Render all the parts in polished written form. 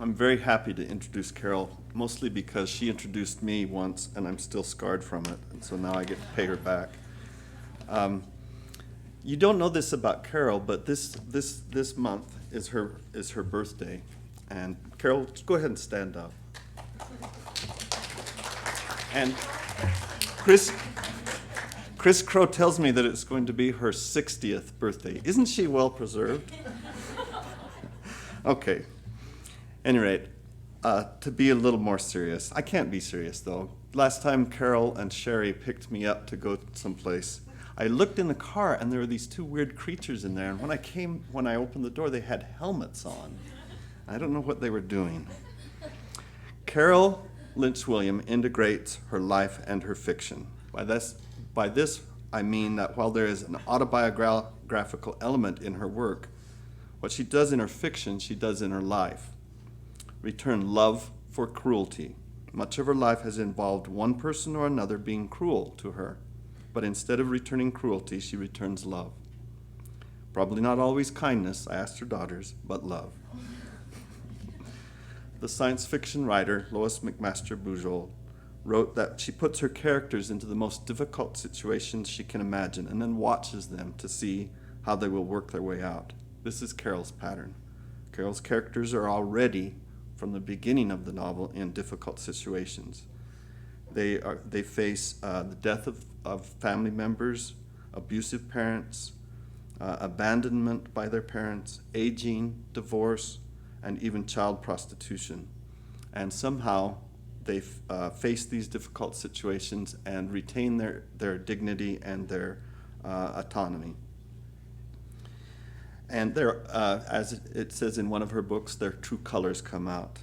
I'm very happy to introduce Carol, mostly because she introduced me once, and I'm still scarred from it, and so now I get to pay her back. You don't know this about Carol, but this month is her birthday, and Carol, go ahead and stand up. And Chris Crow tells me that it's going to be her 60th birthday. Isn't she well preserved? Okay. Any rate, to be a little more serious, I can't be serious though. Last time Carol and Sherry picked me up to go someplace, I looked in the car and there were these two weird creatures in there, and when I opened the door, they had helmets on. I don't know what they were doing. Carol Lynch Williams integrates her life and her fiction. By this, I mean that while there is an autobiographical element in her work, what she does in her fiction, she does in her life. Return love for cruelty. Much of her life has involved one person or another being cruel to her, but instead of returning cruelty, she returns love. Probably not always kindness, I asked her daughters, but love. The science fiction writer Lois McMaster Bujold wrote that she puts her characters into the most difficult situations she can imagine and then watches them to see how they will work their way out. This is Carol's pattern. Carol's characters are already, from the beginning of the novel, in difficult situations. They face the death of family members, abusive parents, abandonment by their parents, aging, divorce, and even child prostitution. And somehow they face these difficult situations and retain their dignity and their autonomy. And as it says in one of her books, their true colors come out.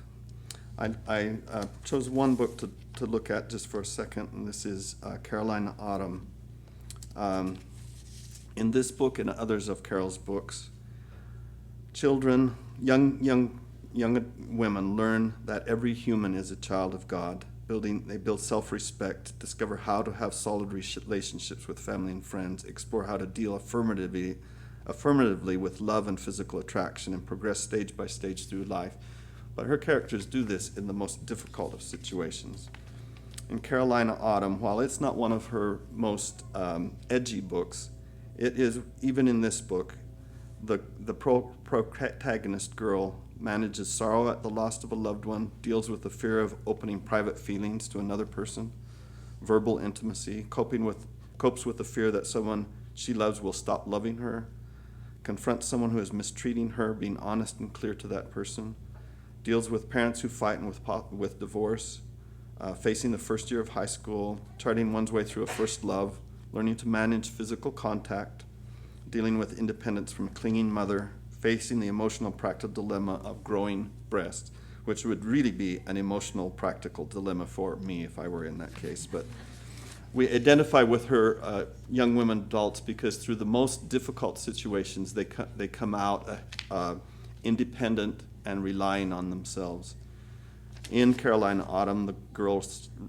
I chose one book to look at just for a second, and this is Carolina Autumn. In this book and others of Carol's books, children, young women learn that every human is a child of God. They build self-respect, discover how to have solid relationships with family and friends, explore how to deal affirmatively with love and physical attraction, and progress stage by stage through life. But her characters do this in the most difficult of situations. In Carolina Autumn, while it's not one of her most edgy books, it is, even in this book, the protagonist girl manages sorrow at the loss of a loved one, deals with the fear of opening private feelings to another person, verbal intimacy, copes with the fear that someone she loves will stop loving her, confronts someone who is mistreating her, being honest and clear to that person, deals with parents who fight and with divorce, facing the first year of high school, charting one's way through a first love, learning to manage physical contact, dealing with independence from a clinging mother, facing the emotional practical dilemma of growing breasts, which would really be an emotional practical dilemma for me if I were in that case. But we identify with her young women adults because through the most difficult situations, they come out independent and relying on themselves. In Carolina Autumn, the girl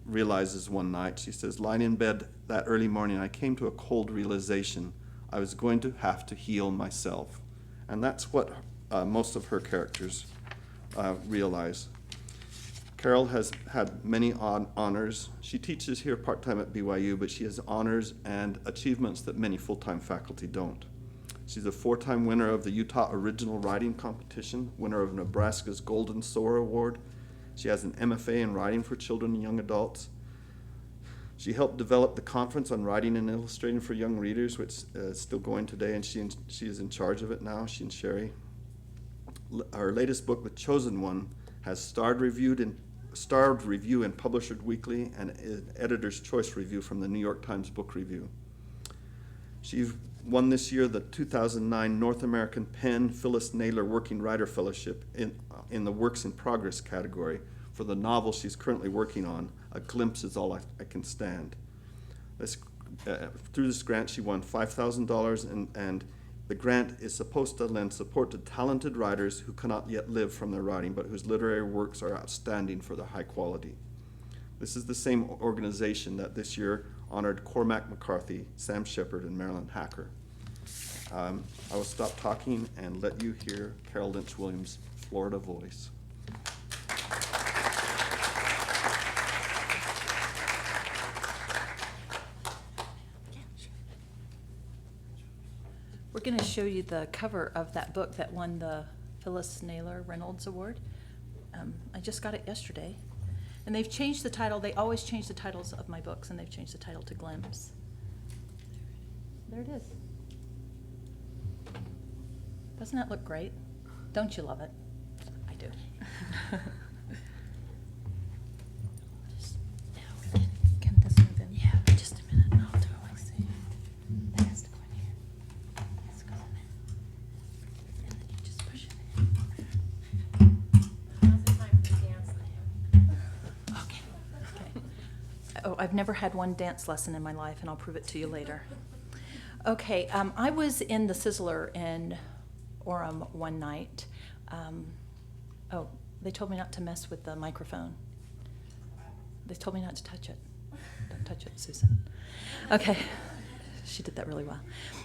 realizes one night, she says, lying in bed that early morning, I came to a cold realization. I was going to have to heal myself. And that's what most of her characters realize. Carol has had many honors. She teaches here part-time at BYU, but she has honors and achievements that many full-time faculty don't. She's a 4-time winner of the Utah Original Writing Competition, winner of Nebraska's Golden Sower Award. She has an MFA in Writing for Children and Young Adults. She helped develop the Conference on Writing and Illustrating for Young Readers, which is still going today, and she is in charge of it now, she and Sherry. Her latest book, The Chosen One, has starred review in Publisher Weekly and an Editor's Choice review from the New York Times Book Review. She won this year the 2009 North American Penn Phyllis Naylor Working Writer Fellowship in the Works in Progress category for the novel she's currently working on, A Glimpse Is All I Can Stand. Through this grant, she won $5,000, and the grant is supposed to lend support to talented writers who cannot yet live from their writing, but whose literary works are outstanding for their high quality. This is the same organization that this year honored Cormac McCarthy, Sam Shepard, and Marilyn Hacker. I will stop talking and let you hear Carol Lynch Williams' Florida voice. We're going to show you the cover of that book that won the Phyllis Naylor Reynolds Award. I just got it yesterday. And they've changed the title. They always change the titles of my books, and they've changed the title to Glimpse. There it is. Doesn't that look great? Don't you love it? I do. Can this move in? Yeah, just a minute. I'll do it like so. That has to go in here. That has to go in there. And then you just push it in. Now's the time for the dance now. Okay. Okay. Oh, I've never had one dance lesson in my life, and I'll prove it to you later. Okay, I was in the Sizzler in Orem one night. They told me not to mess with the microphone. They told me not to touch it. Don't touch it, Susan. Okay, she did that really well.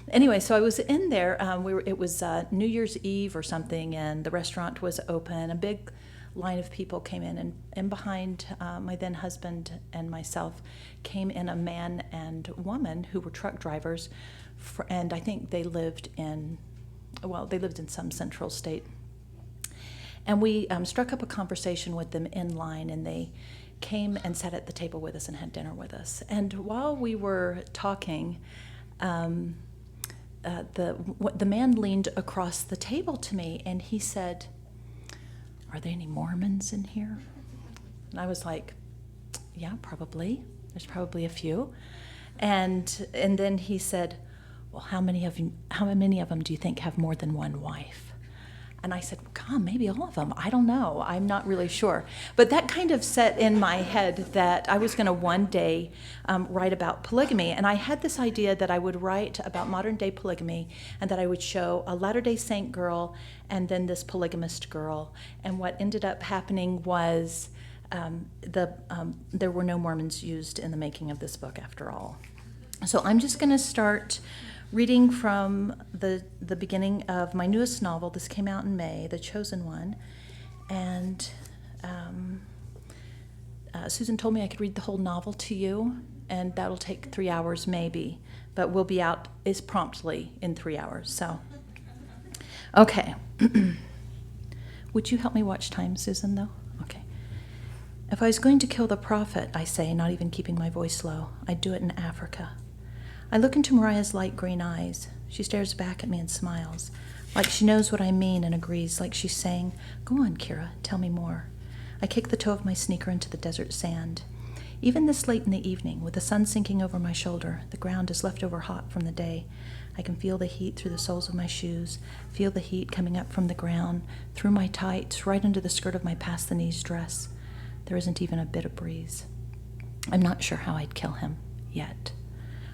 Anyway, so I was in there. It was New Year's Eve or something, and the restaurant was open. A big line of people came in, and behind my then husband and myself came in a man and woman who were truck drivers, and I think they lived in some central state. And we struck up a conversation with them in line, and they came and sat at the table with us and had dinner with us. And while we were talking, the man leaned across the table to me, and he said, "Are there any Mormons in here?" And I was like, "Yeah, probably. There's probably a few." And then he said, "Well, how many of them do you think have more than one wife?" And I said, "God, maybe all of them. I don't know. I'm not really sure." But that kind of set in my head that I was going to one day write about polygamy. And I had this idea that I would write about modern day polygamy, and that I would show a Latter-day Saint girl and then this polygamist girl. And what ended up happening was there were no Mormons used in the making of this book after all. So I'm just going to start reading from the beginning of my newest novel. This came out in May, The Chosen One. And Susan told me I could read the whole novel to you, and that'll take 3 hours maybe, but we'll be out as promptly in 3 hours. So, okay. Would you help me watch time, Susan, though? Okay. If I was going to kill the prophet, I say, not even keeping my voice low, I'd do it in Africa. I look into Mariah's light green eyes. She stares back at me and smiles, like she knows what I mean and agrees, like she's saying, "Go on, Kira, tell me more." I kick the toe of my sneaker into the desert sand. Even this late in the evening, with the sun sinking over my shoulder, the ground is left over hot from the day. I can feel the heat through the soles of my shoes, feel the heat coming up from the ground, through my tights, right under the skirt of my past-the-knees dress. There isn't even a bit of breeze. I'm not sure how I'd kill him, yet.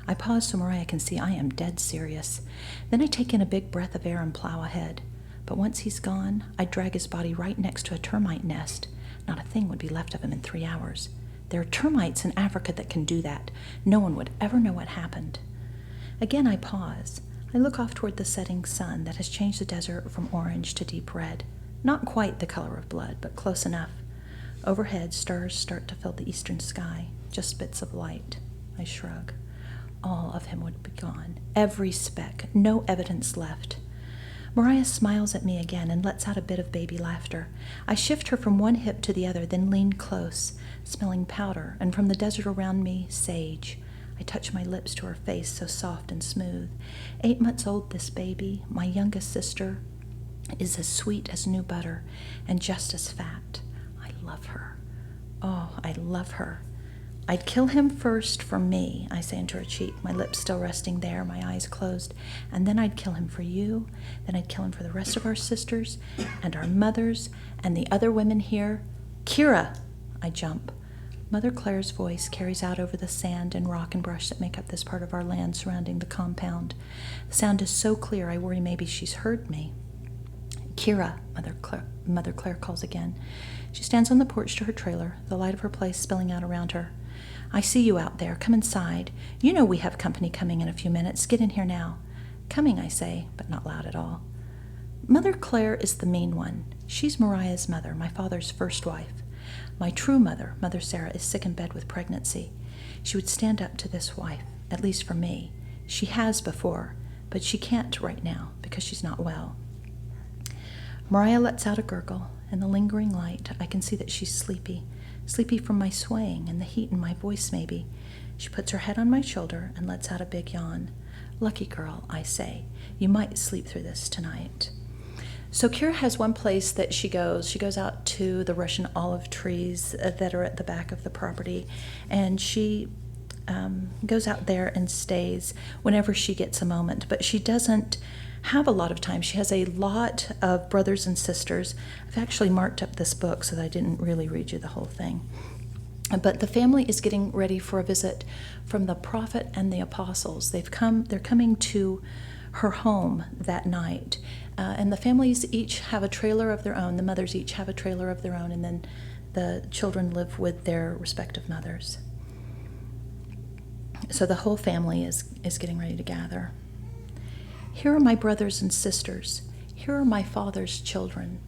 I pause so Mariah can see I am dead serious. Then I take in a big breath of air and plow ahead. But once he's gone, I'd drag his body right next to a termite nest. Not a thing would be left of him in 3 hours. There are termites in Africa that can do that. No one would ever know what happened. Again I pause. I look off toward the setting sun that has changed the desert from orange to deep red. Not quite the color of blood, but close enough. Overhead, stars start to fill the eastern sky, just bits of light. I shrug. All of him would be gone. Every speck. No evidence left. Mariah smiles at me again and lets out a bit of baby laughter. I shift her from one hip to the other, then lean close, smelling powder, and from the desert around me, sage. I touch my lips to her face, so soft and smooth. 8 months old, this baby, my youngest sister, is as sweet as new butter and just as fat. I love her. Oh, I love her. I'd kill him first for me, I say into her cheek, my lips still resting there, my eyes closed. And then I'd kill him for you. Then I'd kill him for the rest of our sisters and our mothers and the other women here. Kira! I jump. Mother Claire's voice carries out over the sand and rock and brush that make up this part of our land surrounding the compound. The sound is so clear I worry maybe she's heard me. Kira, Mother Claire calls again. She stands on the porch to her trailer, the light of her place spilling out around her. I see you out there. Come inside. You know we have company coming in a few minutes. Get in here now. Coming, I say, but not loud at all. Mother Claire is the mean one. She's Mariah's mother, my father's first wife. My true mother, Mother Sarah, is sick in bed with pregnancy. She would stand up to this wife, at least for me. She has before. but she can't right now because she's not well. Mariah lets out a gurgle. In the lingering light, I can see that she's sleepy. Sleepy from my swaying and the heat in my voice, maybe. She puts her head on my shoulder and lets out a big yawn. Lucky girl, I say. You might sleep through this tonight. So Kira has one place that she goes. She goes out to the Russian olive trees that are at the back of the property, and she goes out there and stays whenever she gets a moment. But she doesn't have a lot of time. She has a lot of brothers and sisters. I've actually marked up this book so that I didn't really read you the whole thing. But the family is getting ready for a visit from the prophet and the apostles. They're coming to her home that night. And the families each have a trailer of their own. The mothers each have a trailer of their own, and then the children live with their respective mothers. So the whole family is getting ready to gather. Here are my brothers and sisters. Here are my father's children.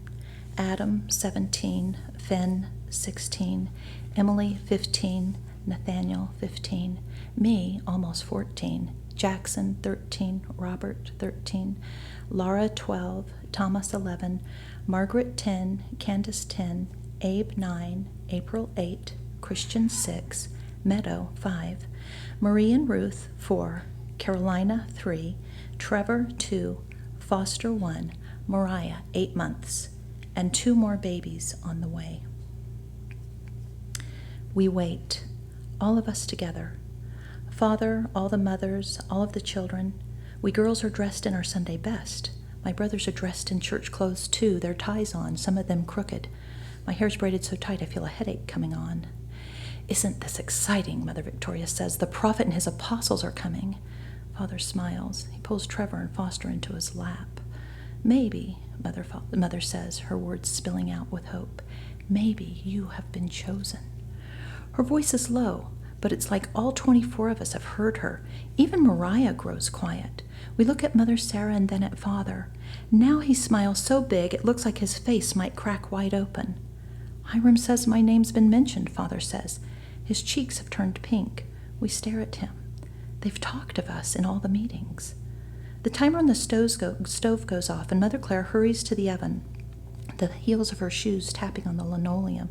Adam, 17, Finn, 16, Emily, 15, Nathaniel, 15, me, almost 14, Jackson, 13, Robert, 13, Laura, 12, Thomas, 11, Margaret, 10, Candace, 10, Abe, 9, April, 8, Christian, 6, Meadow, 5, Marie and Ruth, 4, Carolina, 3, Trevor, 2, Foster, 1, Mariah, 8 months, and 2 more babies on the way. We wait, all of us together. Father, all the mothers, all of the children. We girls are dressed in our Sunday best. My brothers are dressed in church clothes too, their ties on, some of them crooked. My hair's braided so tight I feel a headache coming on. Isn't this exciting, Mother Victoria says. The prophet and his apostles are coming. Father smiles. He pulls Trevor and Foster into his lap. Maybe, Mother says, her words spilling out with hope, maybe you have been chosen. Her voice is low, but it's like all 24 of us have heard her. Even Mariah grows quiet. We look at Mother Sarah and then at Father. Now he smiles so big it looks like his face might crack wide open. Hiram says my name's been mentioned, Father says. His cheeks have turned pink. We stare at him. They've talked of us in all the meetings. The timer on the stove goes off, and Mother Claire hurries to the oven, the heels of her shoes tapping on the linoleum.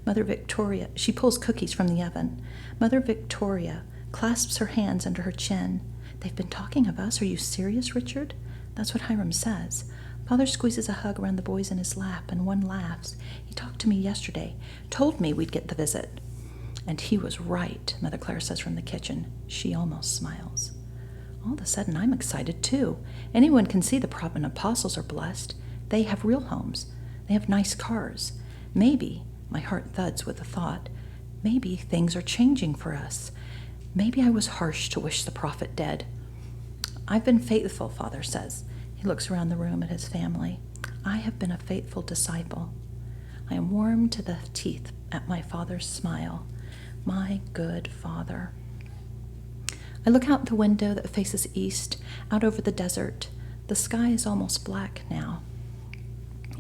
Mother Victoria, she pulls cookies from the oven. Mother Victoria clasps her hands under her chin. They've been talking of us. Are you serious, Richard? That's what Hiram says. Father squeezes a hug around the boys in his lap, and one laughs. He talked to me yesterday, told me we'd get the visit. And he was right, Mother Claire says from the kitchen. She almost smiles. All of a sudden, I'm excited too. Anyone can see the prophet and apostles are blessed. They have real homes. They have nice cars. Maybe, my heart thuds with the thought, maybe things are changing for us. Maybe I was harsh to wish the prophet dead. I've been faithful, Father says. He looks around the room at his family. I have been a faithful disciple. I am warm to the teeth at my Father's smile. My good Father. I look out the window that faces east, out over the desert. The sky is almost black now.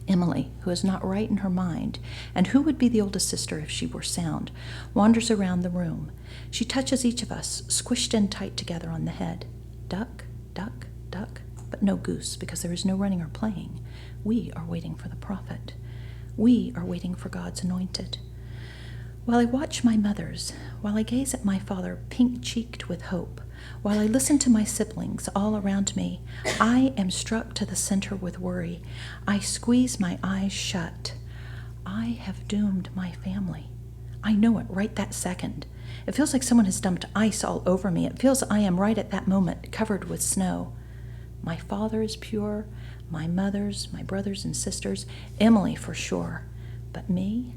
Emily, who is not right in her mind, and who would be the oldest sister if she were sound, wanders around the room. She touches each of us, squished in tight together on the head. Duck, duck, duck, but no goose, because there is no running or playing. We are waiting for the prophet. We are waiting for God's anointed. While I watch my mothers, while I gaze at my father pink-cheeked with hope, while I listen to my siblings all around me, I am struck to the center with worry. I squeeze my eyes shut. I have doomed my family. I know it right that second. It feels like someone has dumped ice all over me. It feels I am right at that moment covered with snow. My father is pure, my mothers, my brothers and sisters, Emily for sure. But me?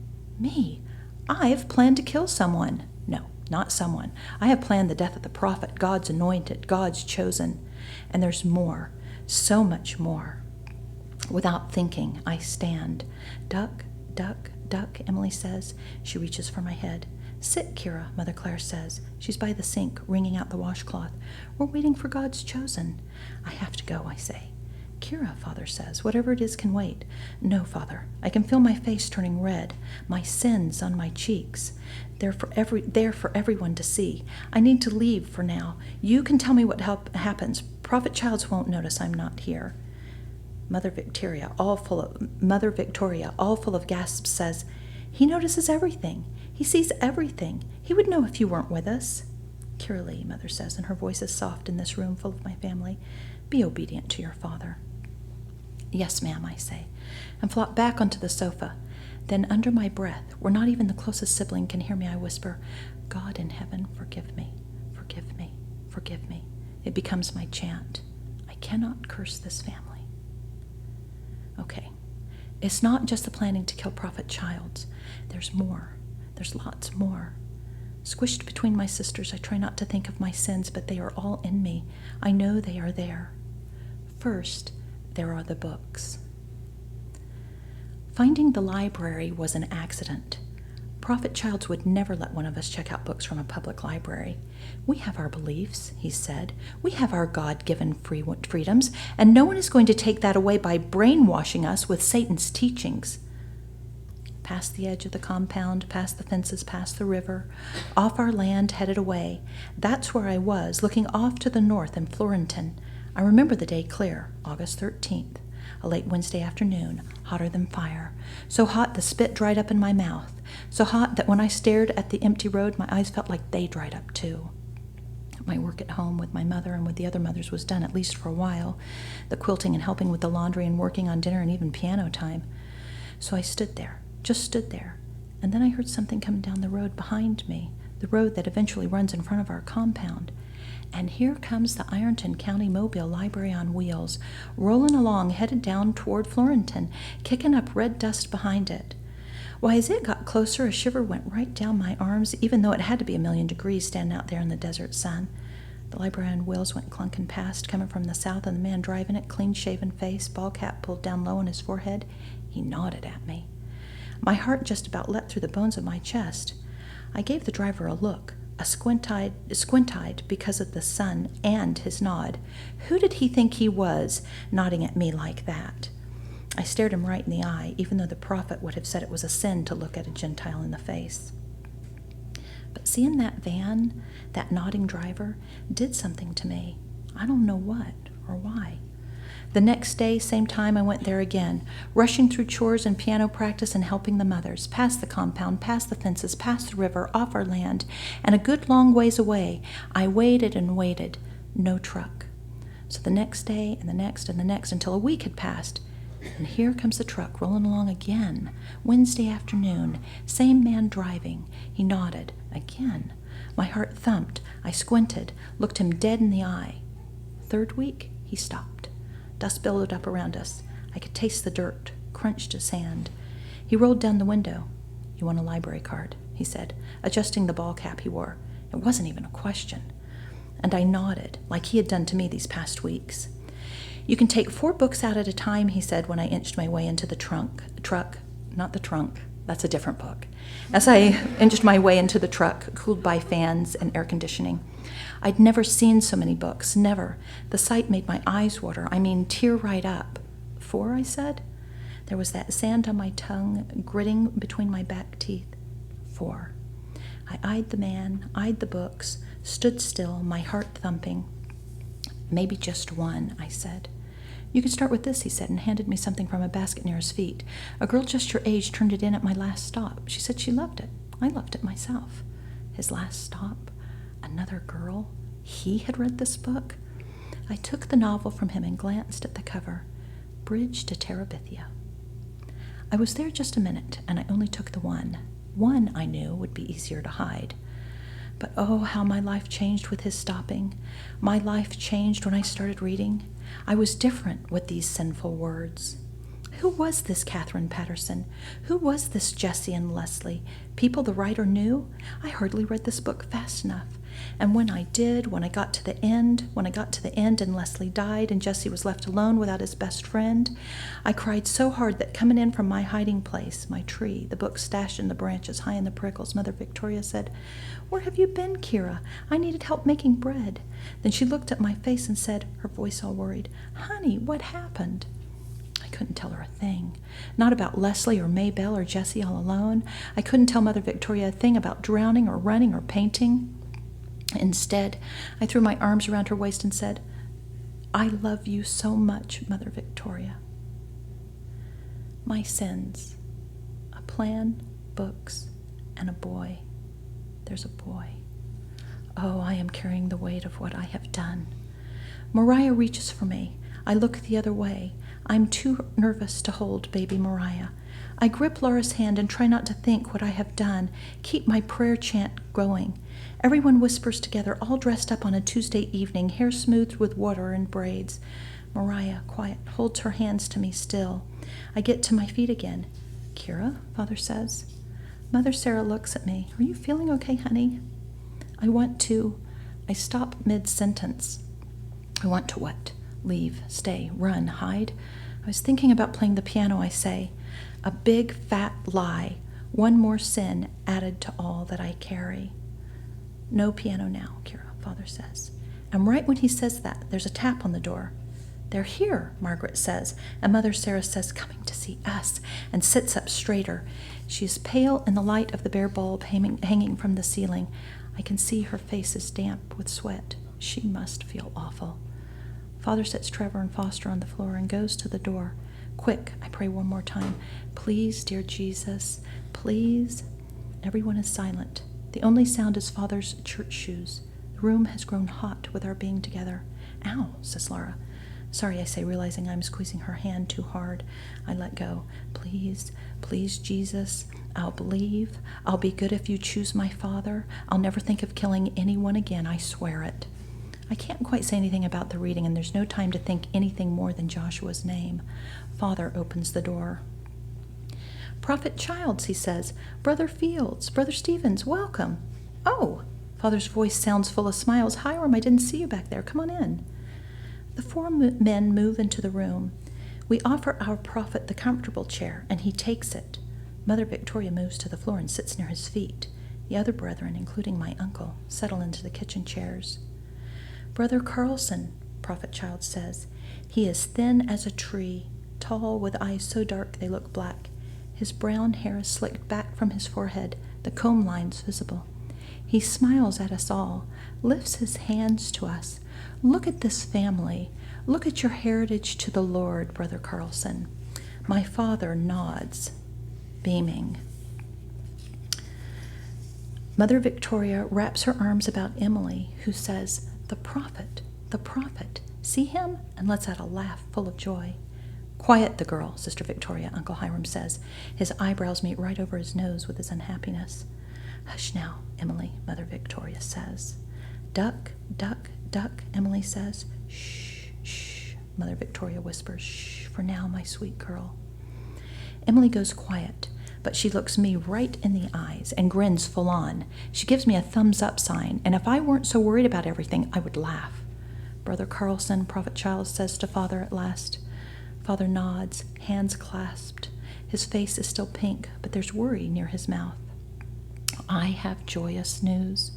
I've planned to kill someone. No, not someone. I have planned the death of the prophet, God's anointed, God's chosen. And there's more, so much more. Without thinking, I stand. Duck, duck, duck, Emily says. She reaches for my head. Sit, Kira, Mother Claire says. She's by the sink, wringing out the washcloth. We're waiting for God's chosen. I have to go, I say. Kira, Father says, whatever it is can wait. No, Father, I can feel my face turning red, my sins on my cheeks. They're for everyone to see. I need to leave for now. You can tell me what happens. Prophet Childs won't notice I'm not here. Mother Victoria, all full of gasps, says, he notices everything. He sees everything. He would know if you weren't with us. Kira Lee, Mother says, and her voice is soft in this room full of my family. Be obedient to your father. Yes, ma'am, I say, and flop back onto the sofa. Then under my breath, where not even the closest sibling can hear me, I whisper, God in heaven, forgive me, forgive me, forgive me. It becomes my chant. I cannot curse this family. Okay, it's not just the planning to kill Prophet Childs. There's more. There's lots more. Squished between my sisters, I try not to think of my sins, but they are all in me. I know they are there. First, there are the books. Finding the library was an accident. Prophet Childs would never let one of us check out books from a public library. We have our beliefs, he said. We have our God-given freedoms, and no one is going to take that away by brainwashing us with Satan's teachings. Past the edge of the compound, past the fences, past the river, off our land, headed away. That's where I was, looking off to the north in Florenton. I remember the day clear, August 13th, a late Wednesday afternoon, hotter than fire. So hot the spit dried up in my mouth. So hot that when I stared at the empty road, my eyes felt like they dried up too. My work at home with my mother and with the other mothers was done, at least for a while. The quilting and helping with the laundry and working on dinner and even piano time. So I stood there. Just stood there, and then I heard something coming down the road behind me, the road that eventually runs in front of our compound. And here comes the Ironton County Mobile Library on wheels, rolling along, headed down toward Florenton, kicking up red dust behind it. Why, as it got closer, a shiver went right down my arms, even though it had to be 1,000,000 degrees standing out there in the desert sun. The library on wheels went clunking past, coming from the south, and the man driving it, clean-shaven face, ball cap pulled down low on his forehead, he nodded at me. My heart just about leapt through the bones of my chest. I gave the driver a look, a squint-eyed because of the sun and his nod. Who did he think he was, nodding at me like that? I stared him right in the eye, even though the prophet would have said it was a sin to look at a Gentile in the face. But seeing that van, that nodding driver, did something to me. I don't know what or why. The next day, same time, I went there again, rushing through chores and piano practice and helping the mothers, past the compound, past the fences, past the river, off our land, and a good long ways away. I waited and waited. No truck. So the next day and the next and the next until a week had passed. And here comes the truck rolling along again. Wednesday afternoon. Same man driving. He nodded. Again. My heart thumped. I squinted, looked him dead in the eye. Third week, he stopped. Dust billowed up around us. I could taste the dirt, crunched his hand. He rolled down the window. You want a library card, he said, adjusting the ball cap he wore. It wasn't even a question. And I nodded, like he had done to me these past weeks. You can take 4 books out at a time, he said when I inched my way into the not the trunk, that's a different book. As I inched my way into the truck, cooled by fans and air conditioning. I'd never seen so many books, never. The sight made my eyes water, tear right up. 4, I said? There was that sand on my tongue, gritting between my back teeth. 4. I eyed the man, eyed the books, stood still, my heart thumping. Maybe just 1, I said. You can start with this, he said, and handed me something from a basket near his feet. A girl just your age turned it in at my last stop. She said she loved it. I loved it myself. His last stop? Another girl? He had read this book? I took the novel from him and glanced at the cover. Bridge to Terabithia. I was there just a minute, and I only took the one. One, I knew, would be easier to hide. But oh, how my life changed with his stopping. My life changed when I started reading. I was different with these sinful words. Who was this Catherine Patterson? Who was this Jessie and Leslie? People the writer knew? I hardly read this book fast enough. And when I did, when I got to the end and Leslie died and Jesse was left alone without his best friend, I cried so hard that coming in from my hiding place, my tree, the book stashed in the branches high in the prickles, Mother Victoria said, "Where have you been, Kira? I needed help making bread." Then she looked at my face and said, her voice all worried, "Honey, what happened?" I couldn't tell her a thing. Not about Leslie or Maybelle or Jessie all alone. I couldn't tell Mother Victoria a thing about drowning or running or painting. Instead, I threw my arms around her waist and said, "I love you so much, Mother Victoria." My sins. A plan, books, and a boy. There's a boy. Oh, I am carrying the weight of what I have done. Mariah reaches for me. I look the other way. I'm too nervous to hold baby Mariah. I grip Laura's hand and try not to think what I have done, keep my prayer chant going. Everyone whispers together, all dressed up on a Tuesday evening, hair smoothed with water and braids. Mariah, quiet, holds her hands to me still. I get to my feet again. "Kira," Father says. Mother Sarah looks at me. "Are you feeling okay, honey?" I stop mid-sentence. I want to what? Leave, stay, run, hide? I was thinking about playing the piano, I say. A big, fat lie. One more sin added to all that I carry. "No piano now, Kira," Father says. And right when he says that, there's a tap on the door. "They're here," Margaret says, and Mother Sarah says, "Coming to see us," and sits up straighter. She is pale in the light of the bare bulb hanging from the ceiling. I can see her face is damp with sweat. She must feel awful. Father sets Trevor and Foster on the floor and goes to the door. "Quick," I pray one more time. "Please, dear Jesus, please." Everyone is silent. The only sound is Father's church shoes. The room has grown hot with our being together. "Ow," says Laura. "Sorry," I say, realizing I'm squeezing her hand too hard. I let go. "Please, please, Jesus, I'll believe. I'll be good if you choose my father. I'll never think of killing anyone again, I swear it." I can't quite say anything about the reading, and there's no time to think anything more than Joshua's name. Father opens the door. "Prophet Childs," he says. "Brother Fields, Brother Stevens, welcome." "Oh," Father's voice sounds full of smiles. "Hiram, I didn't see you back there. Come on in." The four men move into the room. We offer our prophet the comfortable chair, and he takes it. Mother Victoria moves to the floor and sits near his feet. The other brethren, including my uncle, settle into the kitchen chairs. "Brother Carlson," Prophet Child says. "He is thin as a tree, tall, with eyes so dark they look black. His brown hair is slicked back from his forehead, the comb lines visible. He smiles at us all, lifts his hands to us. Look at this family. Look at your heritage to the Lord, Brother Carlson." My father nods, beaming. Mother Victoria wraps her arms about Emily, who says, the prophet, see him?" and lets out a laugh full of joy. "Quiet the girl," Sister Victoria, Uncle Hiram says. His eyebrows meet right over his nose with his unhappiness. "Hush now, Emily," Mother Victoria says. "Duck, duck, duck," Emily says. "Shh, shh," Mother Victoria whispers. "Shh, for now, my sweet girl." Emily goes quiet, but she looks me right in the eyes and grins full on. She gives me a thumbs-up sign, and if I weren't so worried about everything, I would laugh. "Brother Carlson," Prophet Child says to Father at last. Father nods, hands clasped. His face is still pink, but there's worry near his mouth. I have joyous news.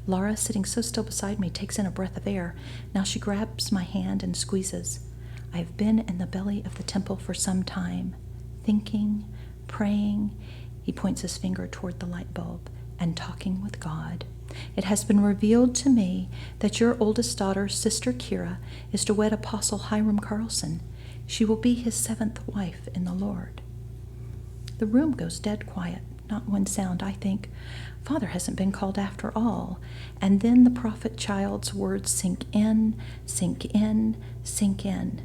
Laura, sitting so still beside me, takes in a breath of air. Now she grabs my hand and squeezes. I have been in the belly of the temple for some time, thinking, praying, he points his finger toward the light bulb, and talking with God. It has been revealed to me that your oldest daughter, Sister Kira, is to wed Apostle Hiram Carlson. She will be his 7th wife in the Lord. The room goes dead quiet, not one sound. I think, Father hasn't been called after all. And then the Prophet Child's words sink in, sink in, sink in.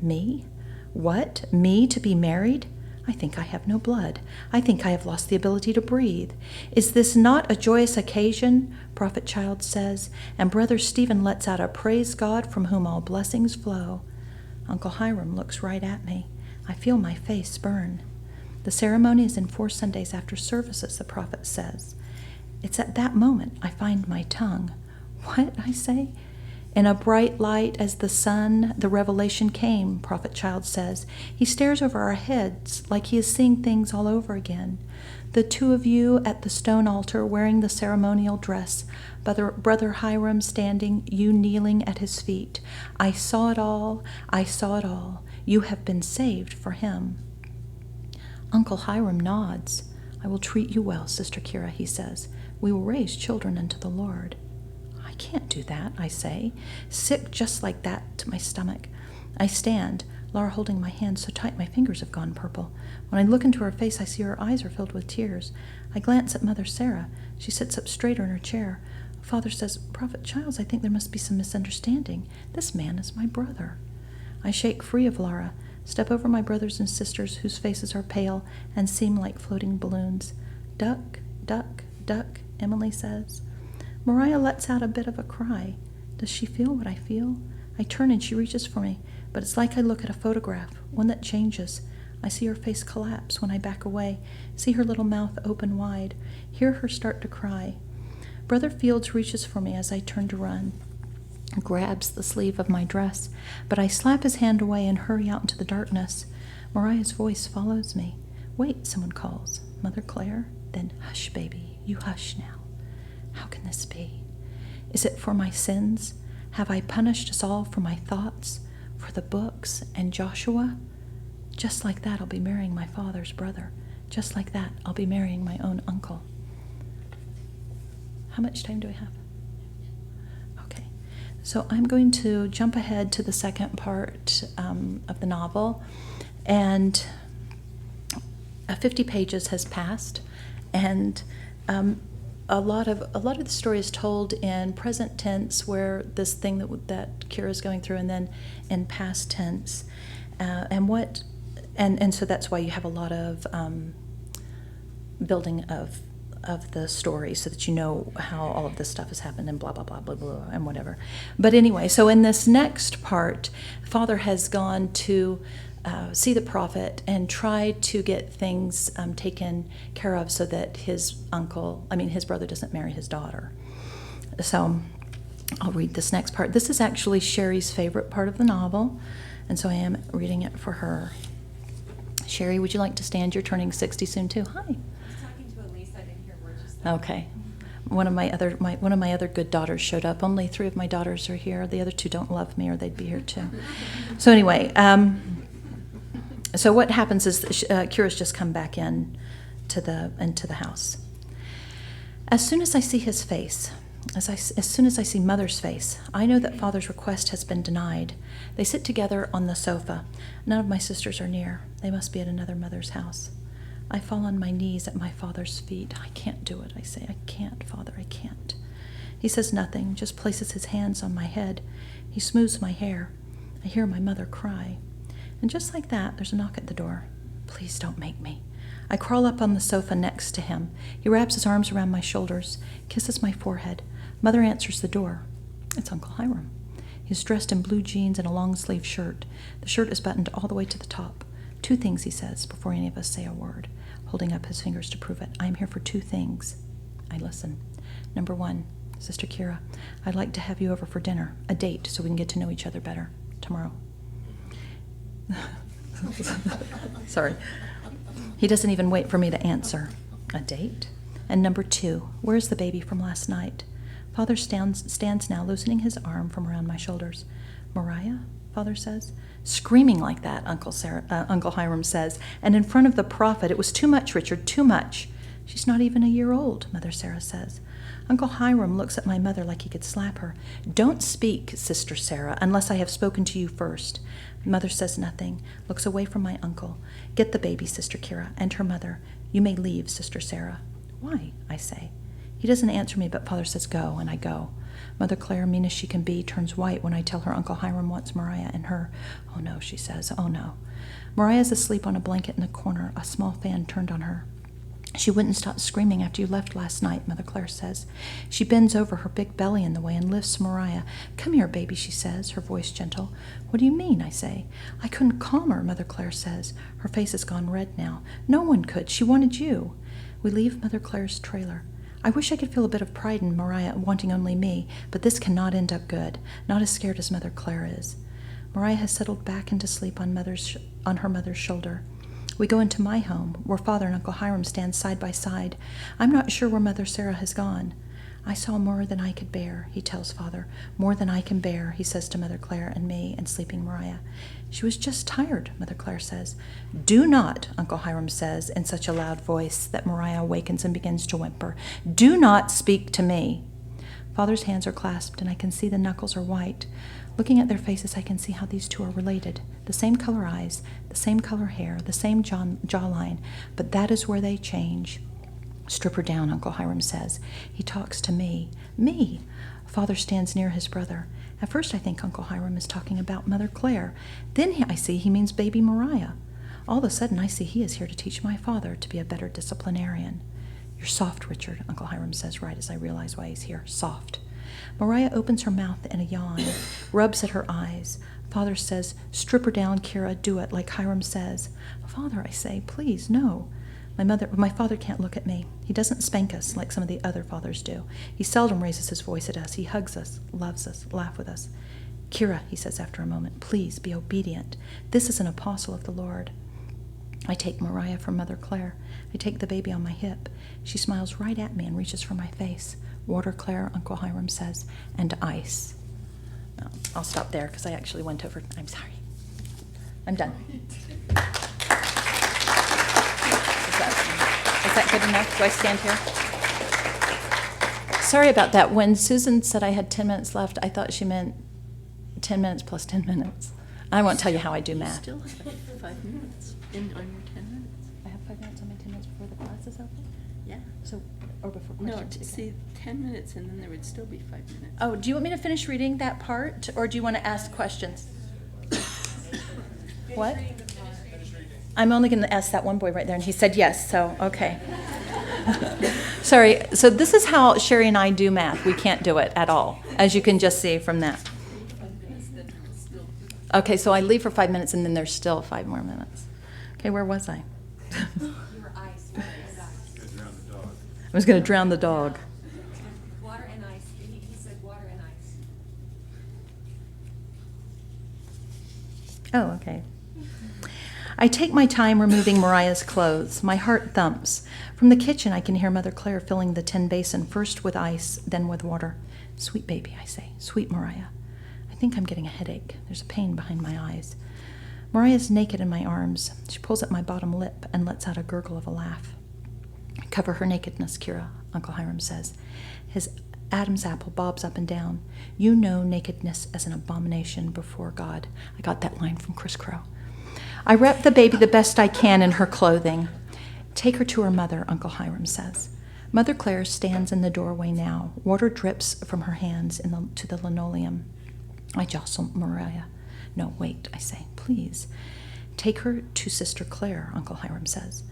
Me? What? Me to be married? I think I have no blood. I think I have lost the ability to breathe. Is this not a joyous occasion? Prophet Child says, and Brother Stephen lets out a praise God from whom all blessings flow. Uncle Hiram looks right at me. I feel my face burn. The ceremony is in 4 Sundays after services, the prophet says. It's at that moment I find my tongue. What? I say. In a bright light as the sun, the revelation came, Prophet Child says. He stares over our heads like he is seeing things all over again. The two of you at the stone altar wearing the ceremonial dress, Brother Hiram standing, you kneeling at his feet. I saw it all. I saw it all. You have been saved for him. Uncle Hiram nods. I will treat you well, Sister Kira, he says. We will raise children unto the Lord. I can't do that, I say, sick just like that to my stomach. I stand, Laura holding my hand so tight my fingers have gone purple. When I look into her face, I see her eyes are filled with tears. I glance at Mother Sarah. She sits up straighter in her chair. Father says, Prophet Childs, I think there must be some misunderstanding. This man is my brother. I shake free of Laura, step over my brothers and sisters whose faces are pale and seem like floating balloons. Duck, duck, duck, Emily says. Mariah lets out a bit of a cry. Does she feel what I feel? I turn and she reaches for me, but it's like I look at a photograph, one that changes. I see her face collapse when I back away, see her little mouth open wide, hear her start to cry. Brother Fields reaches for me as I turn to run, grabs the sleeve of my dress, but I slap his hand away and hurry out into the darkness. Mariah's voice follows me. Wait, someone calls. Mother Claire? Then hush, baby, you hush now. How can this be? Is it for my sins? Have I punished us all for my thoughts, for the books and Joshua? Just like that, I'll be marrying my father's brother. Just like that, I'll be marrying my own uncle. How much time do I have? Okay. So I'm going to jump ahead to the second part of the novel. And 50 pages has passed. And a lot of the story is told in present tense, where this thing that Kira is going through, and then in past tense, and so that's why you have a lot of building of the story, so that you know how all of this stuff has happened, and blah blah blah blah blah and whatever. But anyway, so in this next part, Father has gone to see the prophet and try to get things taken care of so that his brother doesn't marry his daughter. So I'll read this next part. This is actually Sherry's favorite part of the novel, and so I am reading it for her. Sherry, would you like to stand? You're turning 60 soon too. Hi. I was talking to Elise. I didn't hear words you said. Okay. One of my other good daughters showed up. Only 3 of my daughters are here. The other 2 don't love me, or they'd be here too. So anyway, so what happens is Kira's just come back into the house. As soon as I see his face, as soon as I see Mother's face, I know that Father's request has been denied. They sit together on the sofa. None of my sisters are near. They must be at another mother's house. I fall on my knees at my father's feet. I can't do it, I say. I can't, Father, I can't. He says nothing, just places his hands on my head. He smooths my hair. I hear my mother cry. And just like that, there's a knock at the door. Please don't make me. I crawl up on the sofa next to him. He wraps his arms around my shoulders, kisses my forehead. Mother answers the door. It's Uncle Hiram. He's dressed in blue jeans and a long-sleeved shirt. The shirt is buttoned all the way to the top. 2 things, he says, before any of us say a word, holding up his fingers to prove it. I am here for 2 things. I listen. Number 1, Sister Kira, I'd like to have you over for dinner, a date, so we can get to know each other better tomorrow. Sorry. He doesn't even wait for me to answer. A date? And number 2, where's the baby from last night? Father stands now, loosening his arm from around my shoulders. Mariah? Father says. Screaming like that, Uncle Hiram says. And in front of the prophet. It was too much, Richard, too much. She's not even a year old, Mother Sarah says. Uncle Hiram looks at my mother like he could slap her. Don't speak, Sister Sarah, unless I have spoken to you first. Mother says nothing, looks away from my uncle. Get the baby, Sister Kira, and her mother. You may leave, Sister Sarah. Why? I say. He doesn't answer me, but Father says go, and I go. Mother Claire, mean as she can be, turns white when I tell her Uncle Hiram wants Mariah and her. Oh no, she says, oh no. Mariah's asleep on a blanket in the corner, a small fan turned on her. She wouldn't stop screaming after you left last night, Mother Claire says. She bends over, her big belly in the way, and lifts Mariah. Come here, baby, she says, her voice gentle. What do you mean, I say. I couldn't calm her, Mother Claire says. Her face has gone red now. No one could. She wanted you. We leave Mother Claire's trailer. I wish I could feel a bit of pride in Mariah wanting only me, but this cannot end up good, not as scared as Mother Claire is. Mariah has settled back into sleep on her mother's shoulder. We go into my home, where Father and Uncle Hiram stand side by side. I'm not sure where Mother Sarah has gone. I saw more than I could bear, he tells Father. More than I can bear, he says to Mother Claire and me and sleeping Mariah. She was just tired, Mother Claire says. Do not, Uncle Hiram says in such a loud voice that Mariah awakens and begins to whimper. Do not speak to me. Father's hands are clasped, and I can see the knuckles are white. Looking at their faces, I can see how these two are related. The same color eyes, the same color hair, the same jawline, but that is where they change. Strip her down, Uncle Hiram says. He talks to me. Me! Father stands near his brother. At first I think Uncle Hiram is talking about Mother Claire. Then I see he means baby Mariah. All of a sudden I see he is here to teach my father to be a better disciplinarian. You're soft, Richard, Uncle Hiram says right as I realize why he's here. Soft. Mariah opens her mouth in a yawn, rubs at her eyes. Father says, strip her down, Kira, do it, like Hiram says. Father, I say, please, no. My father can't look at me. He doesn't spank us like some of the other fathers do. He seldom raises his voice at us. He hugs us, loves us, laughs with us. Kira, he says after a moment, please be obedient. This is an apostle of the Lord. I take Mariah from Mother Claire. I take the baby on my hip. She smiles right at me and reaches for my face. Water, Claire, Uncle Hiram says, and ice. No, I'll stop there because I actually went over. I'm sorry. I'm done. Is that good enough? Do I stand here? Sorry about that. When Susan said I had 10 minutes left, I thought she meant 10 minutes plus 10 minutes. I won't tell you how I do math. You still have 5 minutes on your 10 minutes. I have 5 minutes on my 10 minutes before the class is open? Yeah. So, or before No, questions? see, 10 minutes and then there would still be 5 minutes. Oh, do you want me to finish reading that part, or do you want to ask questions? What? I'm only going to ask that one boy right there, and he said yes, so okay. Sorry, so this is how Sherry and I do math. We can't do it at all, as you can just see from that. 5 minutes, then there would still be. Okay, so I leave for 5 minutes, and then there's still 5 more minutes. Okay, where was I? You were ice. Water and ice. I was going to drown the dog. Water and ice. He said water and ice. Oh, okay. I take my time removing Mariah's clothes. My heart thumps. From the kitchen, I can hear Mother Claire filling the tin basin, first with ice, then with water. Sweet baby, I say. Sweet Mariah. I think I'm getting a headache. There's a pain behind my eyes. Mariah's naked in my arms. She pulls at my bottom lip and lets out a gurgle of a laugh. Cover her nakedness, Kira, Uncle Hiram says. His Adam's apple bobs up and down. You know nakedness as an abomination before God. I got that line from Chris Crow. I wrap the baby the best I can in her clothing. Take her to her mother, Uncle Hiram says. Mother Claire stands in the doorway now. Water drips from her hands to the linoleum. I jostle Mariah. No, wait, I say, please. Take her to Sister Claire, Uncle Hiram says.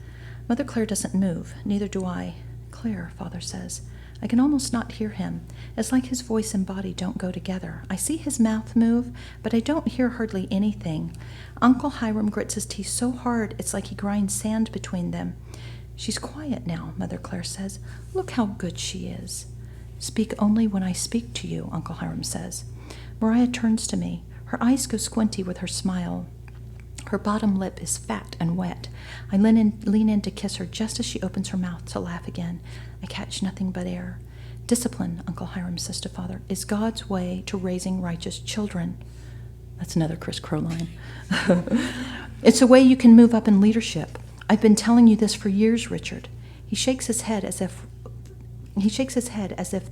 Mother Claire doesn't move, neither do I. Claire, Father says. I can almost not hear him. It's like his voice and body don't go together. I see his mouth move, but I don't hear hardly anything. Uncle Hiram grits his teeth so hard it's like he grinds sand between them. She's quiet now, Mother Claire says. Look how good she is. Speak only when I speak to you, Uncle Hiram says. Mariah turns to me. Her eyes go squinty with her smile. Her bottom lip is fat and wet. I lean in to kiss her just as she opens her mouth to laugh again. I catch nothing but air. Discipline, Uncle Hiram says to Father, is God's way to raising righteous children. That's another Chris Crow line. It's a way you can move up in leadership. I've been telling you this for years, Richard. He shakes his head as if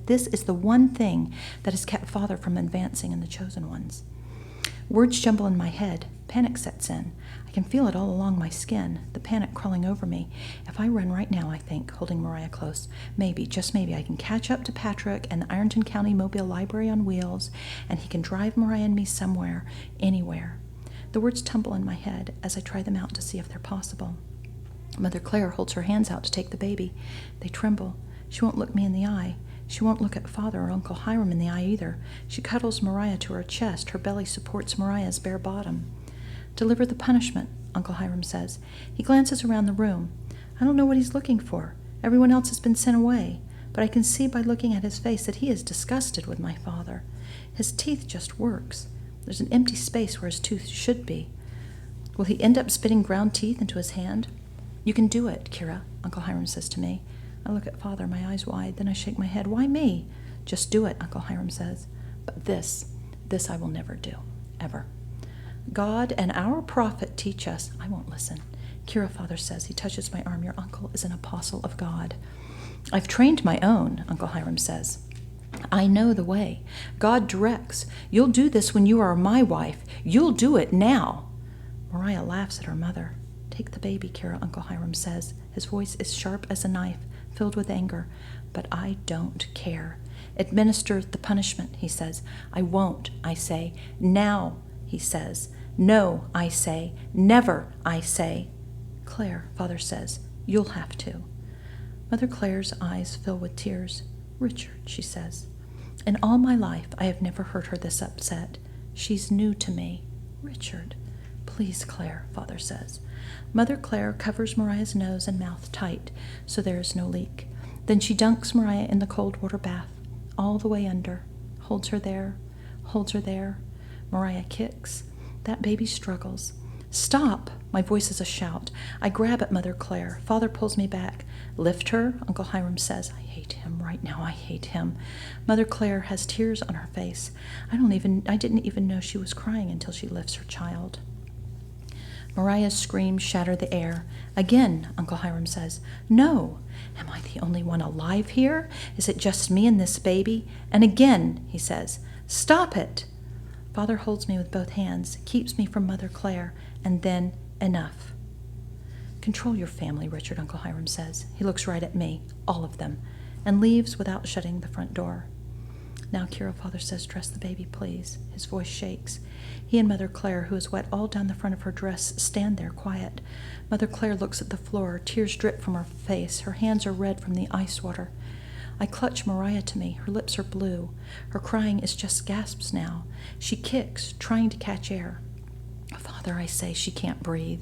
this is the one thing that has kept Father from advancing in the chosen ones. Words jumble in my head. Panic sets in. I can feel it all along my skin, the panic crawling over me. If I run right now, I think, holding Mariah close, maybe, just maybe, I can catch up to Patrick and the Ironton County Mobile Library on wheels, and he can drive Mariah and me somewhere, anywhere. The words tumble in my head as I try them out to see if they're possible. Mother Claire holds her hands out to take the baby. They tremble. She won't look me in the eye. She won't look at Father or Uncle Hiram in the eye either. She cuddles Mariah to her chest. Her belly supports Mariah's bare bottom. Deliver the punishment, Uncle Hiram says. He glances around the room. I don't know what he's looking for. Everyone else has been sent away. but I can see by looking at his face that he is disgusted with my father. His teeth just works. There's an empty space where his tooth should be. Will he end up spitting ground teeth into his hand? You can do it, Kira, Uncle Hiram says to me. I look at Father, my eyes wide, then I shake my head. Why me? Just do it, Uncle Hiram says. But this I will never do, ever. God and our prophet teach us. I won't listen. Kira, Father says. He touches my arm. Your uncle is an apostle of God. I've trained my own, Uncle Hiram says. I know the way. God directs. You'll do this when you are my wife. You'll do it now. Mariah laughs at her mother. Take the baby, Kira, Uncle Hiram says. His voice is sharp as a knife, filled with anger. But I don't care. Administer the punishment, he says. I won't, I say. Now, he says. No, I say. Never, I say. Claire, Father says, you'll have to. Mother Claire's eyes fill with tears. Richard, she says. In all my life, I have never heard her this upset. She's new to me. Richard. Please, Claire, Father says. Mother Claire covers Mariah's nose and mouth tight, so there is no leak. Then she dunks Mariah in the cold water bath, all the way under, holds her there. Mariah kicks. That baby struggles. Stop! My voice is a shout. I grab at Mother Claire. Father pulls me back. Lift her, Uncle Hiram says. I hate him right now. I hate him. Mother Claire has tears on her face. I didn't even know she was crying until she lifts her child. Mariah's screams shatter the air. Again, Uncle Hiram says, no. Am I the only one alive here? Is it just me and this baby? And again, he says, stop it. Father holds me with both hands, keeps me from Mother Claire, and then enough. Control your family, Richard, Uncle Hiram says. He looks right at me, all of them, and leaves without shutting the front door. Now, Kira, Father says, dress the baby, please. His voice shakes. He and Mother Claire, who is wet all down the front of her dress, stand there quiet. Mother Claire looks at the floor. Tears drip from her face. Her hands are red from the ice water. I clutch Mariah to me. Her lips are blue. Her crying is just gasps now. She kicks, trying to catch air. Father, I say, she can't breathe.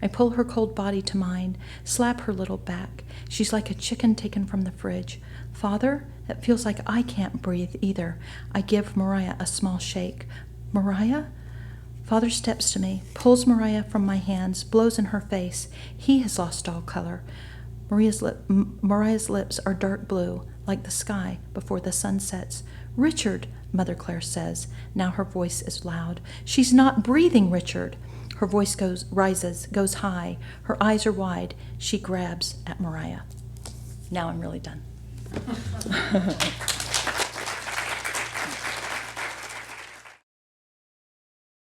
I pull her cold body to mine, slap her little back. She's like a chicken taken from the fridge. Father, it feels like I can't breathe either. I give Mariah a small shake. Mariah? Father steps to me, pulls Mariah from my hands, blows in her face. He has lost all color. Mariah's lips are dark blue, like the sky before the sun sets. Richard, Mother Claire says. Now her voice is loud. She's not breathing, Richard. Her voice goes high. Her eyes are wide. She grabs at Mariah. Now I'm really done.